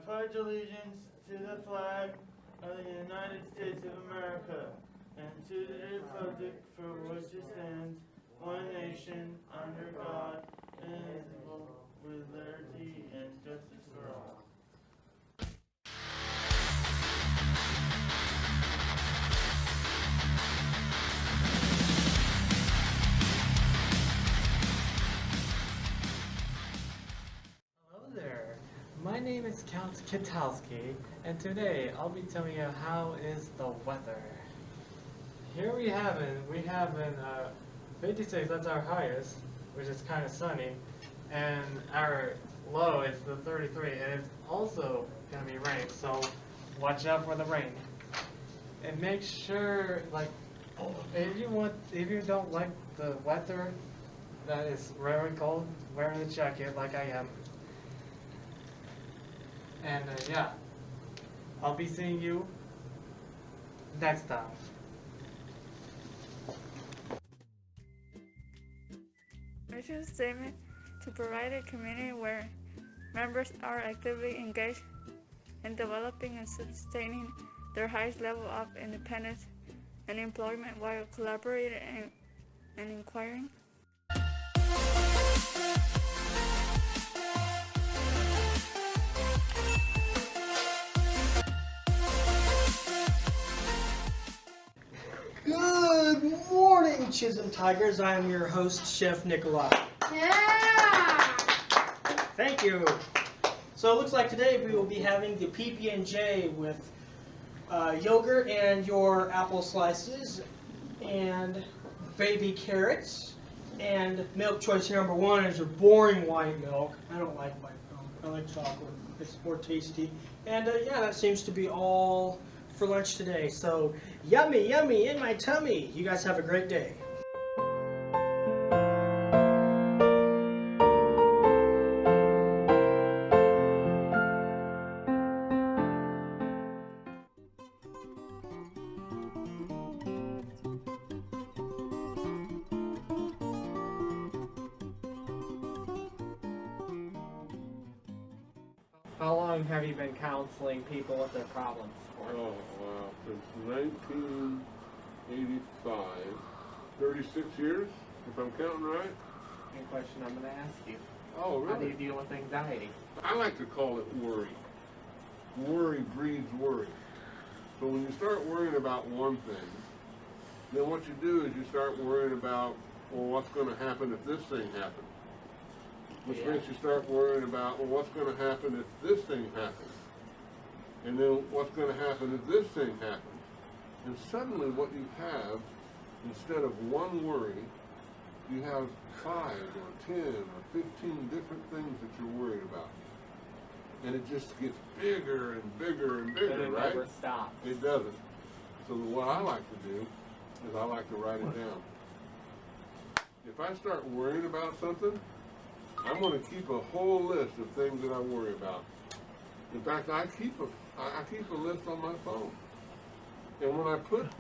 pledge allegiance to the flag of the United States of America and to the republic for which it stands, one nation, under God, indivisible, with liberty and justice for all. Hello there. My name is Count Kitowski, and today I'll be telling you how is the weather. Here we have 56, that's our highest, which is kind of sunny, and our low is the 33, and it's also going to be rain, so watch out for the rain. And make sure, like, if you don't like the weather that is very cold, wear a jacket like I am. And yeah, I'll be seeing you next time. Mission statement: to provide a community where members are actively engaged in developing and sustaining their highest level of independence and employment while collaborating and inquiring. Good morning, Chisholm Tigers. I am your host, Chef Nikolai. Yeah! Thank you. So it looks like today we will be having the PB&J with yogurt and your apple slices and baby carrots, and milk choice number one is your boring white milk. I don't like white milk. I like chocolate. It's more tasty. And yeah, that seems to be all for lunch today. So yummy, yummy in my tummy. You guys have a great day. How long have you been counseling people with their problems for? Oh, wow. Since 1985. 36 years, if I'm counting right. Good question I'm going to ask you. Oh, How do you really? deal with anxiety? I like to call it worry. Worry breeds worry. So when you start worrying about one thing, then what you do is you start worrying about, well, what's going to happen if this thing happens? Which Yeah. makes you start worrying about, well, what's going to happen if this thing happens? And then what's going to happen if this thing happens? And suddenly what you have, instead of one worry, you have 5 or 10 or 15 different things that you're worried about. And it just gets bigger and bigger and bigger, But it right? never stops. It doesn't. So what I like to do is I like to write it down. If I start worrying about something, I'm going to keep a whole list of things that I worry about. In fact, I keep a list on my phone. And when I put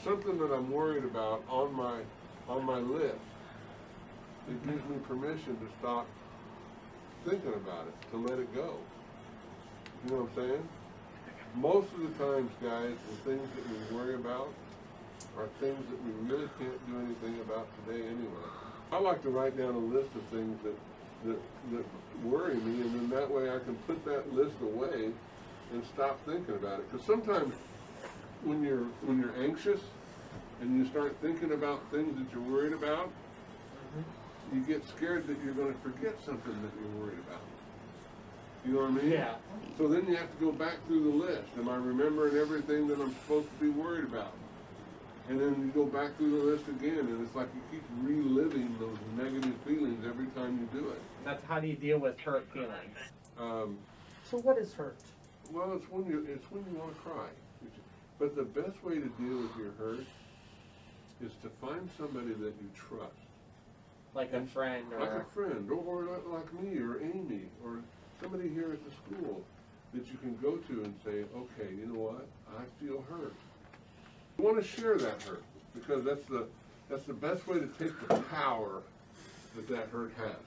something that I'm worried about on my list, it gives me permission to stop thinking about it, to let it go. You know what I'm saying? Most of the times, guys, the things that we worry about are things that we really can't do anything about today anyway. I like to write down a list of things that worry me, and then that way I can put that list away and stop thinking about it. Because sometimes when you're anxious and you start thinking about things that you're worried about, you get scared that you're going to forget something that you're worried about. You know what I mean? Yeah. So then you have to go back through the list. Am I remembering everything that I'm supposed to be worried about? And then you go back through the list again, and it's like you keep reliving those negative feelings every time you do it. That's how do you deal with hurt feelings? So what is hurt? Well, it's when you want to cry. But the best way to deal with your hurt is to find somebody that you trust. Like a friend or... Like a friend, or like me, or Amy, or somebody here at the school that you can go to and say, okay, you know what, I feel hurt. You want to share that hurt, because that's the best way to take the power that hurt has.